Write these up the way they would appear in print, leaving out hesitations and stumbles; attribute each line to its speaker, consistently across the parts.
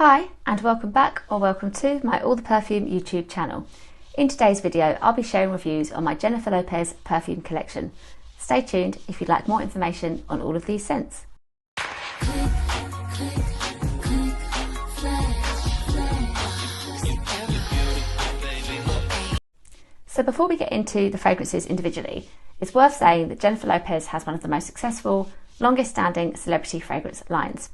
Speaker 1: Hi and welcome back or welcome to my All the Perfume YouTube channel. In today's video I'll be sharing reviews on my Jennifer Lopez perfume collection. Stay tuned if you'd like more information on all of these scents. So before we get into the fragrances individually, it's worth saying that Jennifer Lopez has one of the most successful, longest standing celebrity fragrance lines.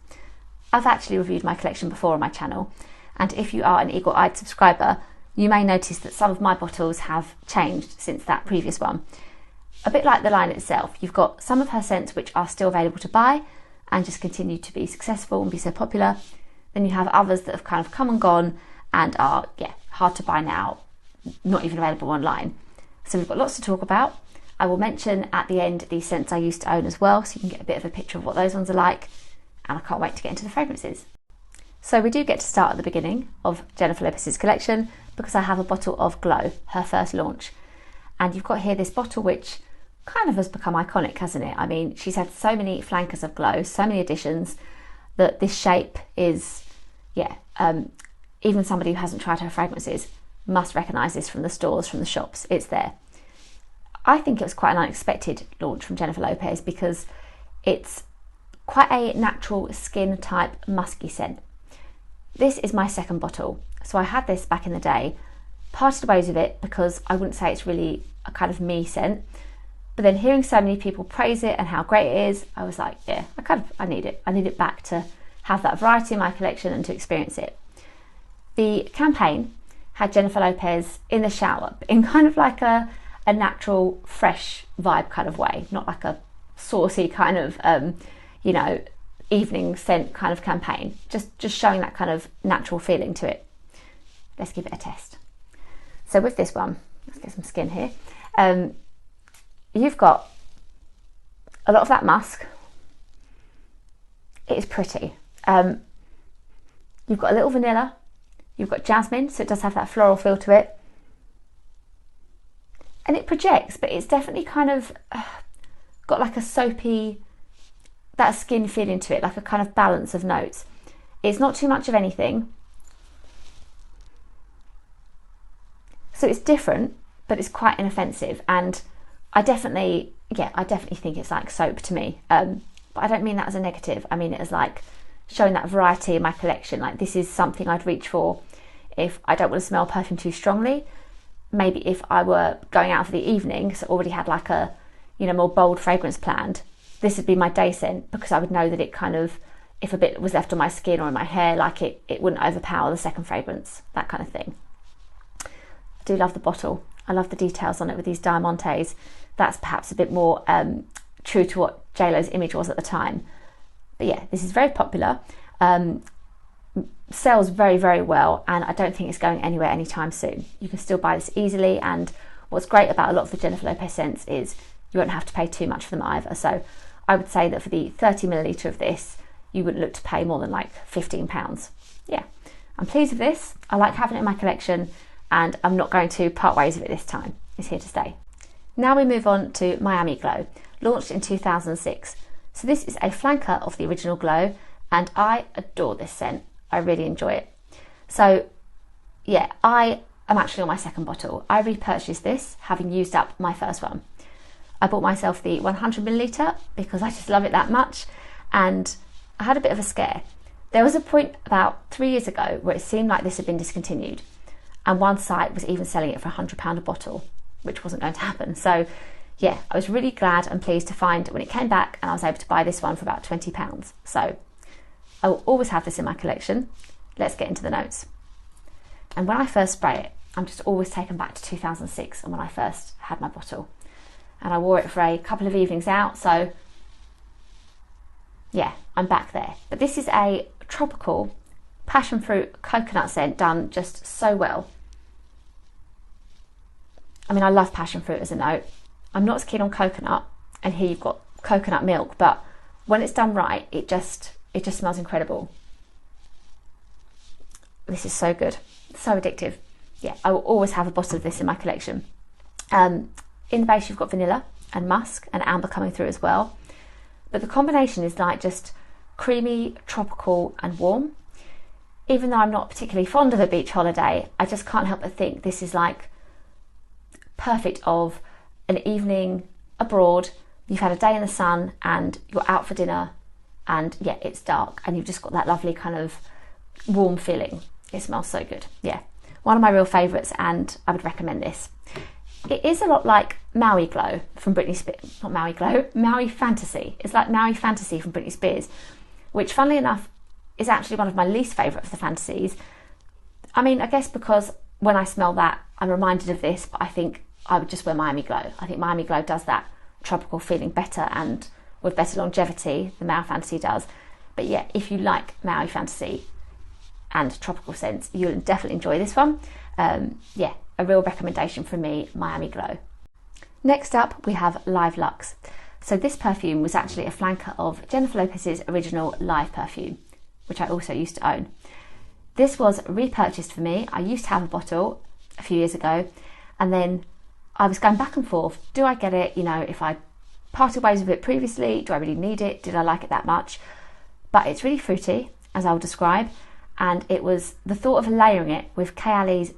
Speaker 1: I've actually reviewed my collection before on my channel, and if you are an eagle-eyed subscriber, you may notice that some of my bottles have changed since that previous one. A bit like the line itself, you've got some of her scents which are still available to buy and just continue to be successful and be so popular. Then you have others that have kind of come and gone and are hard to buy now, not even available online. So we've got lots to talk about. I will mention at the end the scents I used to own as well, so you can get a bit of a picture of what those ones are like. And I can't wait to get into the fragrances. So we do get to start at the beginning of Jennifer Lopez's collection because I have a bottle of Glow, her first launch. And you've got here this bottle which kind of has become iconic, hasn't it? I mean, she's had so many flankers of Glow, so many editions, that this shape is, even somebody who hasn't tried her fragrances must recognise this from the stores, from the shops. It's there. I think it was quite an unexpected launch from Jennifer Lopez because it's quite a natural skin type musky scent. This is my second bottle, so I had this back in the day, parted ways with it because I wouldn't say it's really a kind of me scent, but then hearing so many people praise it and how great it is, I was like, yeah, I need it. I need it back to have that variety in my collection and to experience it. The campaign had Jennifer Lopez in the shower in kind of like a natural fresh vibe kind of way, not like a saucy kind of evening scent kind of campaign, just showing that kind of natural feeling to it. Let's give it a test. So with this one, let's get some skin here. You've got a lot of that musk. It is pretty. You've got a little vanilla. You've got jasmine, so it does have that floral feel to it. And it projects, but it's definitely kind of got like a soapy, that skin feeling to it, like a kind of balance of notes. It's not too much of anything. So it's different, but it's quite inoffensive. And I definitely think it's like soap to me. But I don't mean that as a negative. I mean it as like showing that variety in my collection. Like this is something I'd reach for if I don't want to smell perfume too strongly. Maybe if I were going out for the evening, so already had like a, more bold fragrance planned, this would be my day scent because I would know that it kind of, if a bit was left on my skin or in my hair, like it wouldn't overpower the second fragrance, that kind of thing. I do love the bottle. I love the details on it with these diamantes. That's perhaps a bit more true to what JLO's image was at the time. But yeah, this is very popular. Sells very, very well, and I don't think it's going anywhere anytime soon. You can still buy this easily, and what's great about a lot of the Jennifer Lopez scents is you won't have to pay too much for them either. So I would say that for the 30ml of this, you wouldn't look to pay more than like £15. Yeah, I'm pleased with this. I like having it in my collection, and I'm not going to part ways with it this time. It's here to stay. Now we move on to Miami Glow, launched in 2006. So this is a flanker of the original Glow, and I adore this scent. I really enjoy it. So yeah, I am actually on my second bottle. I repurchased this, having used up my first one. I bought myself the 100ml because I just love it that much, and I had a bit of a scare. There was a point about 3 years ago where it seemed like this had been discontinued, and one site was even selling it for £100 a bottle, which wasn't going to happen. So yeah, I was really glad and pleased to find when it came back and I was able to buy this one for about £20. So I will always have this in my collection. Let's get into the notes. And when I first spray it, I'm just always taken back to 2006 and when I first had my bottle. And I wore it for a couple of evenings out, so yeah, I'm back there. But this is a tropical passion fruit coconut scent done just so well. I mean, I love passion fruit as a note. I'm not as keen on coconut, and here you've got coconut milk, but when it's done right, it just smells incredible. This is so good, so addictive. Yeah, I will always have a bottle of this in my collection. In the base you've got vanilla and musk and amber coming through as well, but the combination is like just creamy, tropical and warm. even though I'm not particularly fond of a beach holiday, I just can't help but think this is like perfect of an evening abroad. You've had a day in the sun and you're out for dinner, and yeah, it's dark and you've just got that lovely kind of warm feeling. It smells so good. Yeah, one of my real favourites, and I would recommend this. It is a lot like Maui Glow from Britney Spears, not Maui Glow, Maui Fantasy. It's like Maui Fantasy from Britney Spears, which funnily enough is actually one of my least favourite of the fantasies. I mean, I guess because when I smell that, I'm reminded of this, but I think I would just wear Miami Glow. I think Miami Glow does that tropical feeling better and with better longevity than Maui Fantasy does. But yeah, if you like Maui Fantasy and tropical scents, you'll definitely enjoy this one. Yeah, a real recommendation from me, Miami Glow. Next up, we have Live Luxe. So this perfume was actually a flanker of Jennifer Lopez's original Live perfume, which I also used to own. This was repurchased for me. I used to have a bottle a few years ago, and then I was going back and forth. Do I get it? You know, if I parted ways with it previously, do I really need it? Did I like it that much? But it's really fruity, as I'll describe, and it was the thought of layering it with Kayali's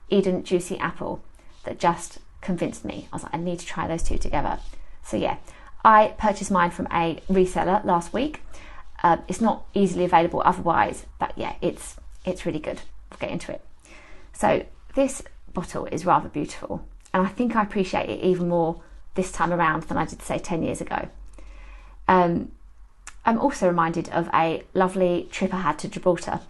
Speaker 1: Eden Juicy Apple that just convinced me. I was like, I need to try those two together. So yeah, I purchased mine from a reseller last week. It's not easily available otherwise, but yeah, it's really good. We'll get into it. So this bottle is rather beautiful, and I think I appreciate it even more this time around than I did, say, 10 years ago. I'm also reminded of a lovely trip I had to Gibraltar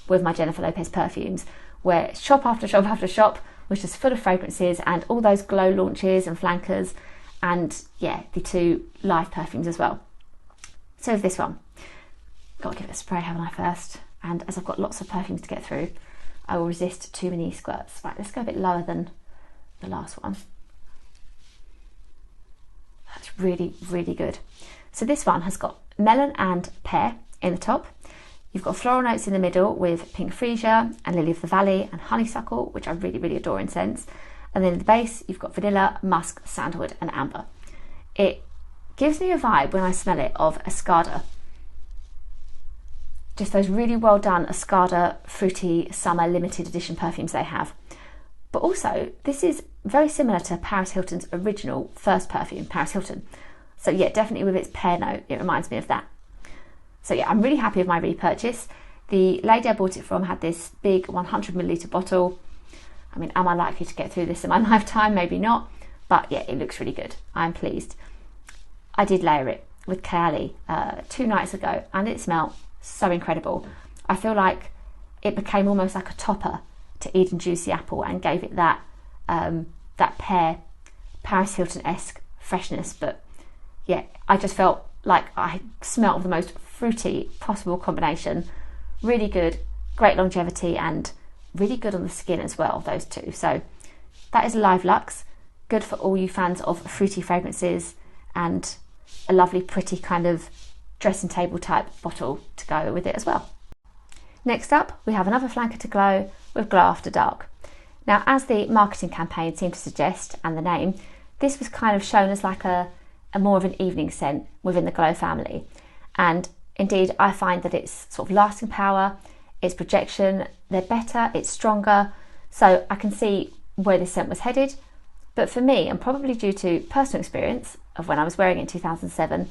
Speaker 1: with my Jennifer Lopez perfumes, where shop after shop after shop was just full of fragrances and all those glow launches and flankers, and yeah, the two Live perfumes as well. So with this one, got to give it a spray, haven't I, first? And as I've got lots of perfumes to get through, I will resist too many squirts. Right, let's go a bit lower than the last one. That's really, really good. So this one has got melon and pear in the top. You've got floral notes in the middle with pink freesia and lily of the valley and honeysuckle, which I really, really adore in scents. And then in the base, you've got vanilla, musk, sandalwood and amber. It gives me a vibe when I smell it of Escada. Just those really well done Escada fruity summer limited edition perfumes they have. But also, this is very similar to Paris Hilton's original first perfume, Paris Hilton. So yeah, definitely with its pear note, it reminds me of that. So yeah, I'm really happy with my repurchase. The lady I bought it from had this big 100ml bottle. I mean, am I likely to get through this in my lifetime? Maybe not. But yeah, it looks really good. I'm pleased. I did layer it with Kayali 2 nights ago, and it smelled so incredible. I feel like it became almost like a topper to Eden Juicy Apple and gave it that that pear Paris Hilton-esque freshness. But yeah, I just felt like I smelt the most fruity possible combination. Really good, great longevity, and really good on the skin as well, those two. So that is Live Luxe, good for all you fans of fruity fragrances, and a lovely pretty kind of dressing table type bottle to go with it as well. Next up, we have another flanker to glow with Glow After Dark. Now, as the marketing campaign seemed to suggest, and the name, this was kind of shown as like a more of an evening scent within the Glow family. And indeed, I find that it's sort of lasting power, its projection, they're better, it's stronger. So I can see where this scent was headed. But for me, and probably due to personal experience of when I was wearing it in 2007,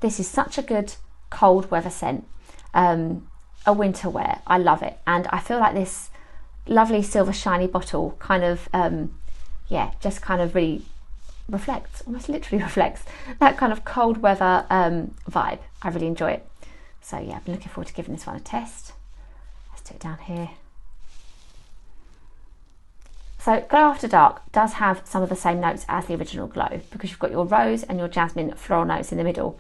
Speaker 1: this is such a good cold weather scent, a winter wear. I love it. And I feel like this lovely silver shiny bottle kind of, yeah, just kind of really reflects, almost literally reflects that kind of cold weather vibe. I really enjoy it. So yeah, I've been looking forward to giving this one a test. Let's do it down here. So Glow After Dark does have some of the same notes as the original Glow, because you've got your rose and your jasmine floral notes in the middle.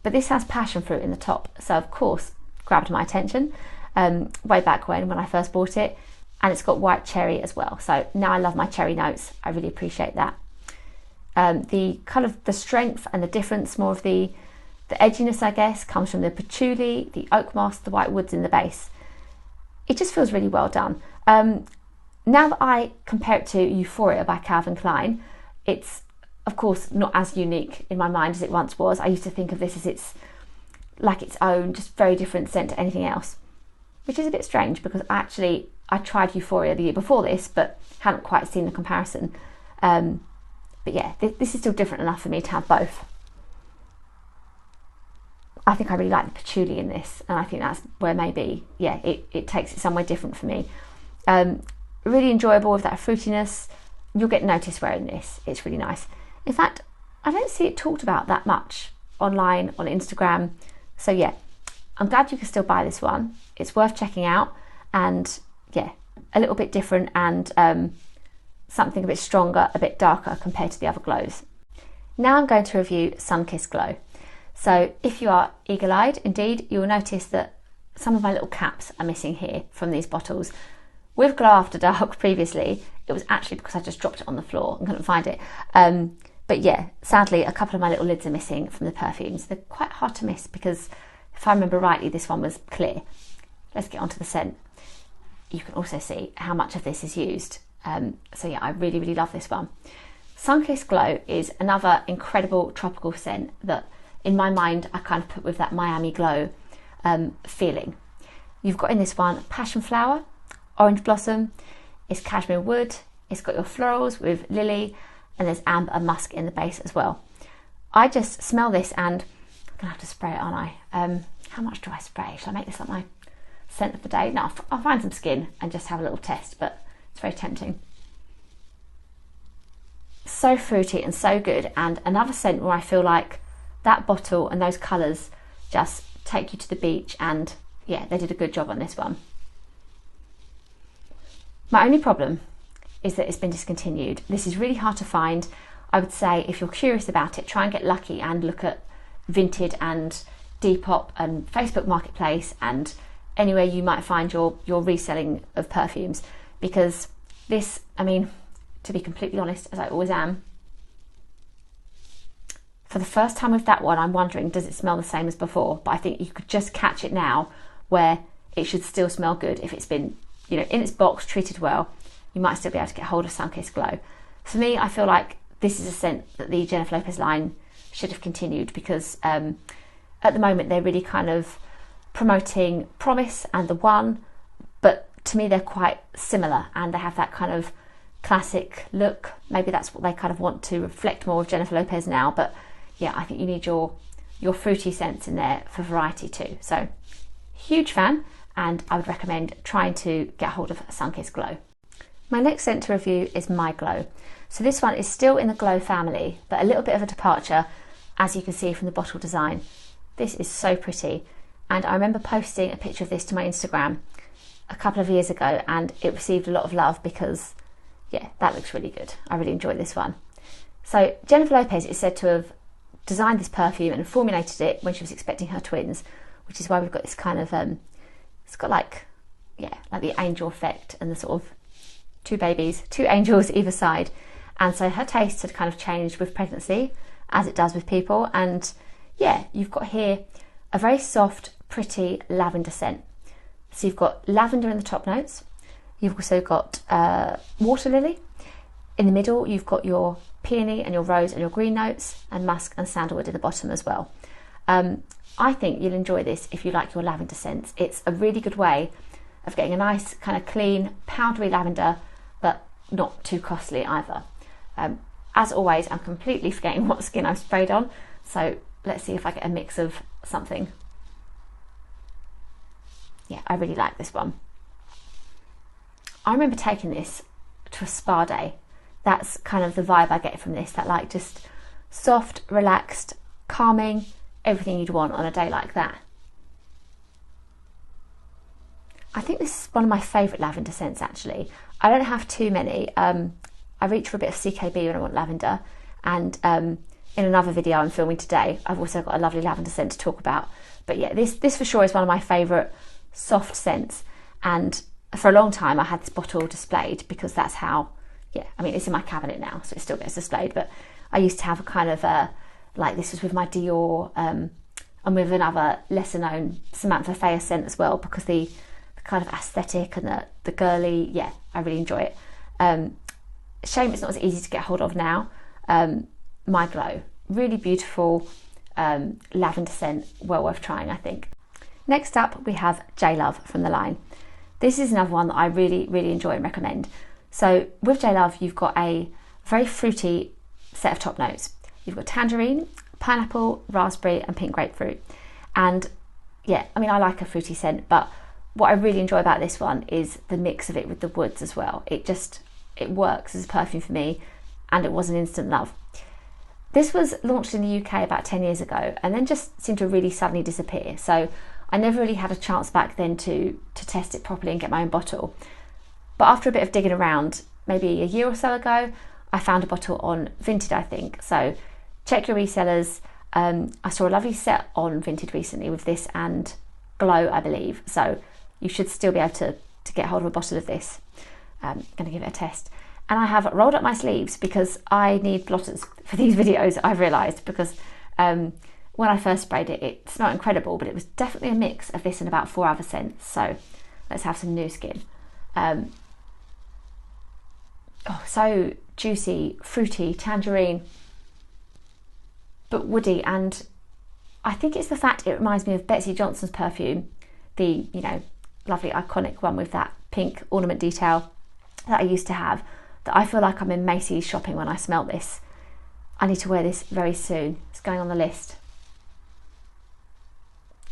Speaker 1: But this has passion fruit in the top. So of course, grabbed my attention way back when I first bought it. And it's got white cherry as well. So now I love my cherry notes. I really appreciate that. The kind of the strength and the difference, more of the edginess, I guess, comes from the patchouli, the oak moss, the white woods in the base. It just feels really well done. Now that I compare it to Euphoria by Calvin Klein, it's of course not as unique in my mind as it once was. I used to think of this as its own, just very different scent to anything else. which is a bit strange because I tried Euphoria the year before this, but hadn't quite seen the comparison. But yeah, this is still different enough for me to have both. I think I really like the patchouli in this, and I think that's where maybe, yeah, it takes it somewhere different for me. Really enjoyable with that fruitiness. You'll get noticed wearing this. It's really nice. In fact, I don't see it talked about that much online, on Instagram. So yeah, I'm glad you can still buy this one. It's worth checking out, and yeah, a little bit different and something a bit stronger, a bit darker compared to the other glows. Now I'm going to review Sunkissed Glow. So if you are eagle-eyed, indeed, you will notice that some of my little caps are missing here from these bottles. With Glow After Dark previously, it was actually because I just dropped it on the floor and couldn't find it. But yeah, sadly, a couple of my little lids are missing from the perfumes. They're quite hard to miss because if I remember rightly, this one was clear. Let's get onto the scent. You can also see how much of this is used. So yeah, I really, really love this one. Sunkissed Glow is another incredible tropical scent that in my mind, I kind of put with that Miami Glow feeling. You've got in this one passion flower, orange blossom, it's cashmere wood, it's got your florals with lily, and there's amber and musk in the base as well. I just smell this and I'm gonna have to spray it, aren't I? How much do I spray? Shall I make this like my scent of the day? No, I'll find some skin and just have a little test, but it's very tempting. So fruity and so good, and another scent where I feel like that bottle and those colours just take you to the beach, and yeah, they did a good job on this one. My only problem is that it's been discontinued. This is really hard to find. I would say if you're curious about it, try and get lucky and look at Vinted and Depop and Facebook Marketplace and anywhere you might find your reselling of perfumes, because this, I mean, to be completely honest, as I always am, for the first time with that one, I'm wondering, does it smell the same as before? But I think you could just catch it now where it should still smell good. If it's been, you know, in its box, treated well, you might still be able to get hold of Sunkissed Glow. For me, I feel like this is a scent that the Jennifer Lopez line should have continued, because at the moment they're really kind of promoting Promise and The One, but to me they're quite similar and they have that kind of classic look. Maybe that's what they kind of want to reflect more of Jennifer Lopez now, but yeah, I think you need your fruity scents in there for variety too. So huge fan, and I would recommend trying to get hold of Sunkissed Glow. My next scent to review is My Glow. So this one is still in the Glow family, but a little bit of a departure, as you can see from the bottle design. This is so pretty, and I remember posting a picture of this to my Instagram a couple of years ago, and it received a lot of love because yeah, that looks really good. I really enjoyed this one. So Jennifer Lopez is said to have designed this perfume and formulated it when she was expecting her twins, which is why we've got this kind of it's got like, yeah, like the angel effect and the sort of two babies, two angels either side. And so her taste had kind of changed with pregnancy, as it does with people. And yeah, you've got here a very soft, pretty lavender scent. So you've got lavender in the top notes. You've also got water lily. In the middle, you've got your peony and your rose and your green notes, and musk and sandalwood in the bottom as well. I think you'll enjoy this if you like your lavender scents. It's a really good way of getting a nice kind of clean, powdery lavender, but not too costly either. As always, I'm completely forgetting what skin I've sprayed on, so let's see if I get a mix of something. Yeah, I really like this one. I remember taking this to a spa day. That's kind of the vibe I get from this, that like just soft, relaxed, calming, everything you'd want on a day like that. I think this is one of my favourite lavender scents actually. I don't have too many. I reach for a bit of CKB when I want lavender, and in another video I'm filming today, I've also got a lovely lavender scent to talk about. But yeah, this for sure is one of my favourite soft scents, and for a long time I had this bottle displayed because that's how, yeah, I mean it's in my cabinet now so it still gets displayed, but I used to have a kind of like this was with my Dior and with another lesser known Samantha Fayer scent as well, because the kind of aesthetic and the girly, yeah, I really enjoy it. Shame it's not as easy to get hold of now. My Glow, really beautiful lavender scent, well worth trying I think. Next up, we have JLOVE from the line. This is another one that I really, really enjoy and recommend. So with JLOVE, you've got a very fruity set of top notes. You've got tangerine, pineapple, raspberry and pink grapefruit. And yeah, I mean, I like a fruity scent, but what I really enjoy about this one is the mix of it with the woods as well. It works as a perfume for me, and it was an instant love. This was launched in the UK about 10 years ago and then just seemed to really suddenly disappear. So I never really had a chance back then to test it properly and get my own bottle. But after a bit of digging around, maybe a year or so ago, I found a bottle on Vinted, I think. So check your resellers. I saw a lovely set on Vinted recently with this and Glow, I believe. So you should still be able to get hold of a bottle of this. I'm going to give it a test. And I have rolled up my sleeves because I need blotters for these videos, I've realised, because when I first sprayed it, it smelled incredible, but it was definitely a mix of this and about 4 other scents. So let's have some new skin. Oh, so juicy, fruity, tangerine, but woody. And I think it's the fact it reminds me of Betsy Johnson's perfume, the, you know, lovely iconic one with that pink ornament detail that I used to have, that I feel like I'm in Macy's shopping when I smell this. I need to wear this very soon. It's going on the list.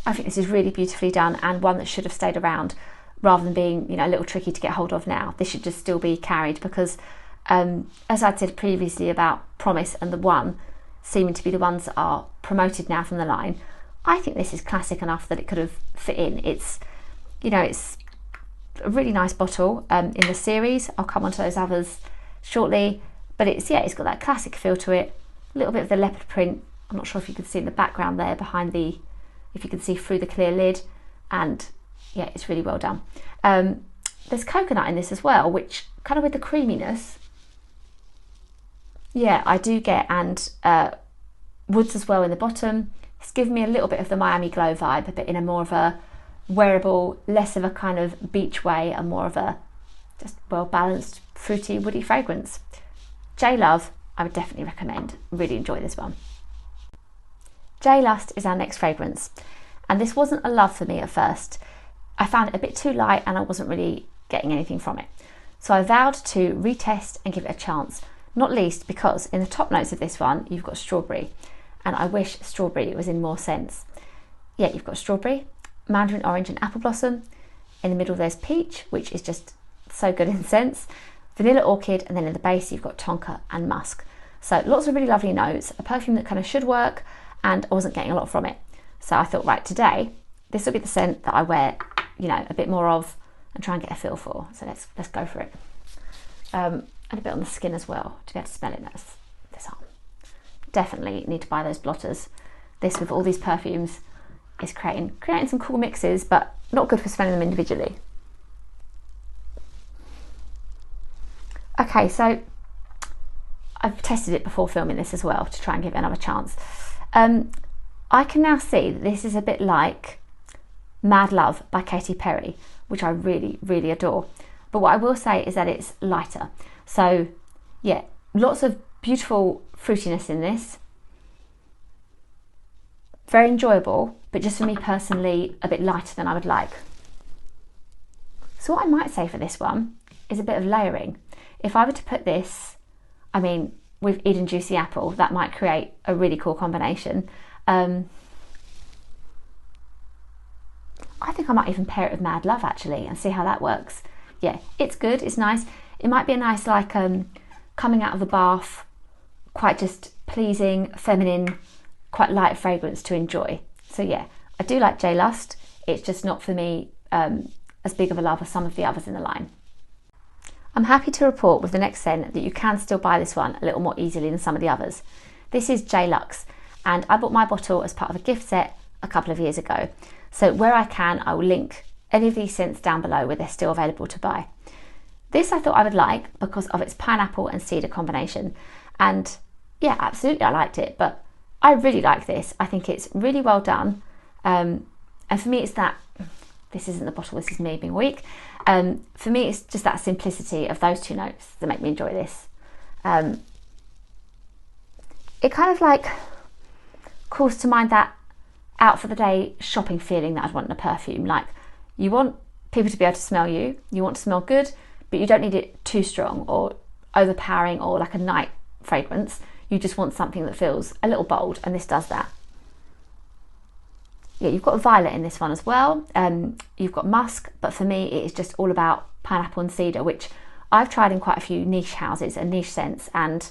Speaker 1: I think this is really beautifully done and one that should have stayed around rather than being, you know, a little tricky to get hold of now. This should just still be carried because as I'd said previously about Promise and The One seeming to be the ones that are promoted now from the line, I think this is classic enough that it could have fit in. It's, you know, it's a really nice bottle in the series. I'll come on to those others shortly, but it's got that classic feel to it, a little bit of the leopard print. I'm not sure if you can see in the background there behind the, if you can see through the clear lid, and yeah, it's really well done. There's coconut in this as well, which kind of with the creaminess, yeah, I do get, and woods as well in the bottom. It's giving me a little bit of the Miami Glow vibe, but in a more of a wearable, less of a kind of beach way and more of a just well-balanced, fruity, woody fragrance. JLOVE, I would definitely recommend. Really enjoy this one. JLUST is our next fragrance, and this wasn't a love for me at first. I found it a bit too light and I wasn't really getting anything from it. So I vowed to retest and give it a chance, not least because in the top notes of this one, you've got strawberry, and I wish strawberry was in more scents. Yeah, you've got strawberry, mandarin orange and apple blossom. In the middle there's peach, which is just so good in scents, vanilla orchid, and then in the base you've got tonka and musk. So lots of really lovely notes, a perfume that kind of should work, and I wasn't getting a lot from it. So I thought, right, today this will be the scent that I wear, you know, a bit more of and try and get a feel for. So let's go for it. And a bit on the skin as well to be able to smell it. That's this arm. Definitely need to buy those blotters. This with all these perfumes is creating some cool mixes, but not good for smelling them individually. Okay, so I've tested it before filming this as well to try and give it another chance. I can now see that this is a bit like Mad Love by Katy Perry, which I really, really adore. But what I will say is that it's lighter. So yeah, lots of beautiful fruitiness in this. Very enjoyable, but just for me personally, a bit lighter than I would like. So what I might say for this one is a bit of layering. If I were to put this, I mean, with Eden Juicy Apple, that might create a really cool combination. I think I might even pair it with Mad Love actually and see how that works. Yeah, it's good, it's nice. It might be a nice, like, coming out of the bath, quite just pleasing, feminine, quite light fragrance to enjoy. So yeah, I do like JLUST. It's just not for me as big of a love as some of the others in the line. I'm happy to report with the next scent that you can still buy this one a little more easily than some of the others. This is JLUXE, and I bought my bottle as part of a gift set a couple of years ago. So where I can, I will link any of these scents down below where they're still available to buy. This I thought I would like because of its pineapple and cedar combination. And yeah, absolutely I liked it, but I really like this. I think it's really well done. And for me, it's that, this isn't the bottle, this is me being weak. For me, it's just that simplicity of those two notes that make me enjoy this. It kind of like calls to mind that out for the day shopping feeling that I'd want in a perfume. Like, you want people to be able to smell you, you want to smell good, but you don't need it too strong or overpowering or like a night fragrance. You just want something that feels a little bold, and this does that. Yeah, you've got violet in this one as well. You've got musk, but for me it is just all about pineapple and cedar, which I've tried in quite a few niche houses and niche scents, and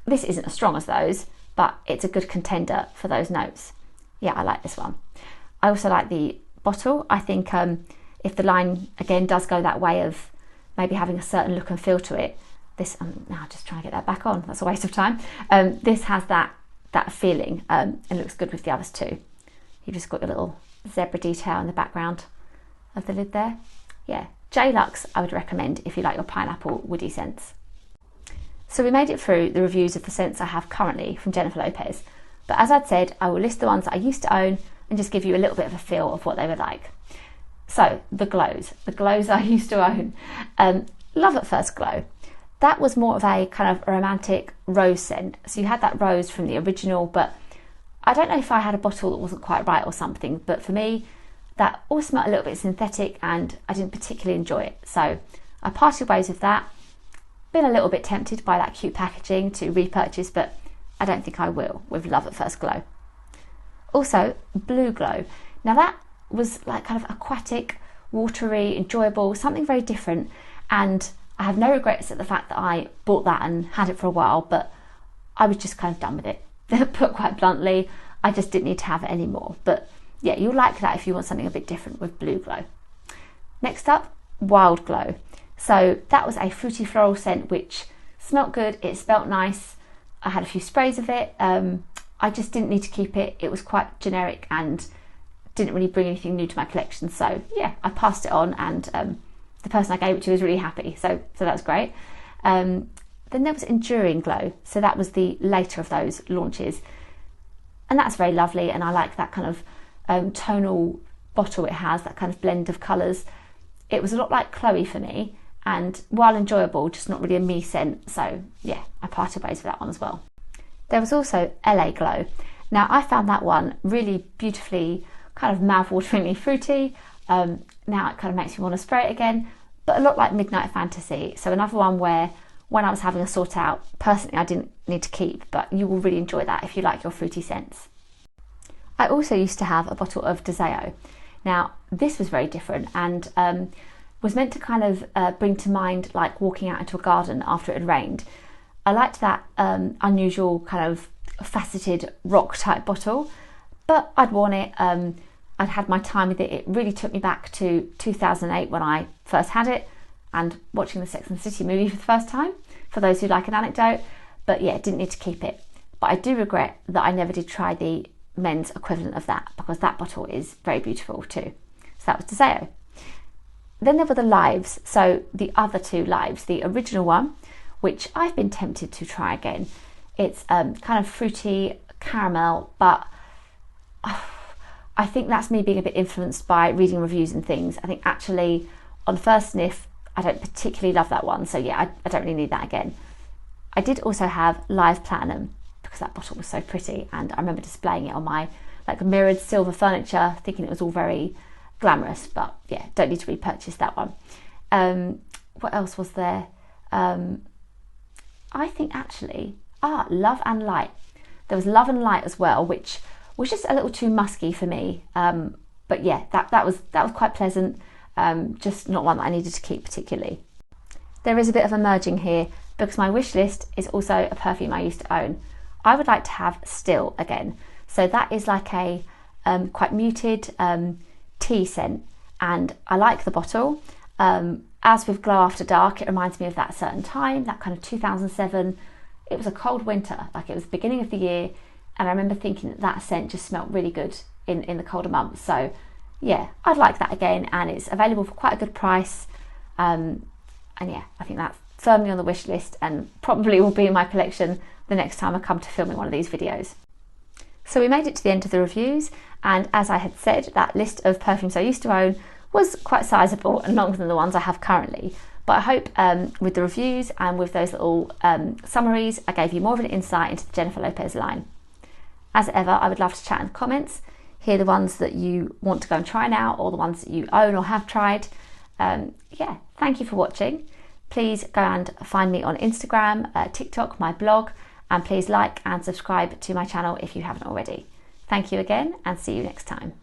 Speaker 1: this isn't as strong as those, but it's a good contender for those notes. Yeah, I like this one. I also like the bottle. I think if the line again does go that way of maybe having a certain look and feel to it, this, now just trying to get that back on, that's a waste of time. This has that feeling and looks good with the others too. You've just got your little zebra detail in the background of the lid there. Yeah, JLUXE I would recommend if you like your pineapple woody scents. So we made it through the reviews of the scents I have currently from Jennifer Lopez, but as I'd said, I will list the ones that I used to own and just give you a little bit of a feel of what they were like. So the glows I used to own. Love at First Glow. That was more of a kind of romantic rose scent. So you had that rose from the original, but I don't know if I had a bottle that wasn't quite right or something, but for me, that all smelled a little bit synthetic and I didn't particularly enjoy it. So I parted ways with that. Been a little bit tempted by that cute packaging to repurchase, but I don't think I will with Love at First Glow. Also, Blue Glow. Now that was like kind of aquatic, watery, enjoyable, something very different, and I have no regrets at the fact that I bought that and had it for a while, but I was just kind of done with it. Put quite bluntly, I just didn't need to have it anymore. But yeah, you'll like that if you want something a bit different with Blue Glow. Next up, Wild Glow. So that was a fruity floral scent which smelt good, it smelt nice. I had a few sprays of it. I just didn't need to keep it. It was quite generic and didn't really bring anything new to my collection. So yeah, I passed it on, and the person I gave it to was really happy. So that's great. Then there was Enduring Glow. So that was the later of those launches. And that's very lovely. And I like that kind of tonal bottle it has, that kind of blend of colours. It was a lot like Chloe for me. And while enjoyable, just not really a me scent. So yeah, I parted ways with that one as well. There was also LA Glow. Now I found that one really beautifully, kind of mouth-wateringly fruity. Now it kind of makes me want to spray it again, but a lot like Midnight Fantasy. So another one where when I was having a sort out, personally I didn't need to keep, but you will really enjoy that if you like your fruity scents. I also used to have a bottle of Deseo. Now this was very different and was meant to kind of bring to mind like walking out into a garden after it had rained. I liked that unusual kind of faceted rock type bottle, but I'd worn it, I'd had my time with it. It really took me back to 2008 when I first had it and watching the Sex and the City movie for the first time, for those who like an anecdote. But yeah, didn't need to keep it. But I do regret that I never did try the men's equivalent of that, because that bottle is very beautiful too. So that was Deseo. Then there were the Lives. So the other two Lives, the original one, which I've been tempted to try again. It's kind of fruity caramel, but I think that's me being a bit influenced by reading reviews and things. I think actually on first sniff, I don't particularly love that one. So yeah, I don't really need that again. I did also have Live Platinum because that bottle was so pretty, and I remember displaying it on my like mirrored silver furniture, thinking it was all very glamorous, but yeah, don't need to repurchase that one. What else was there? I think actually, Love and Light. There was Love and Light as well, which was just a little too musky for me. But yeah, that was quite pleasant. Just not one that I needed to keep particularly. There is a bit of a merging here because my wish list is also a perfume I used to own. I would like to have Still again. So that is like a quite muted tea scent, and I like the bottle. As with Glow After Dark, it reminds me of that certain time, that kind of 2007. It was a cold winter, like it was the beginning of the year, and I remember thinking that scent just smelled really good in the colder months. So yeah, I'd like that again, and it's available for quite a good price. And yeah, I think that's firmly on the wish list and probably will be in my collection the next time I come to filming one of these videos. So we made it to the end of the reviews, and as I had said, that list of perfumes I used to own was quite sizable and longer than the ones I have currently. But I hope with the reviews and with those little summaries, I gave you more of an insight into the Jennifer Lopez line. As ever, I would love to chat in the comments, hear the ones that you want to go and try now or the ones that you own or have tried. Yeah, thank you for watching. Please go and find me on Instagram, TikTok, my blog, and please like and subscribe to my channel if you haven't already. Thank you again and see you next time.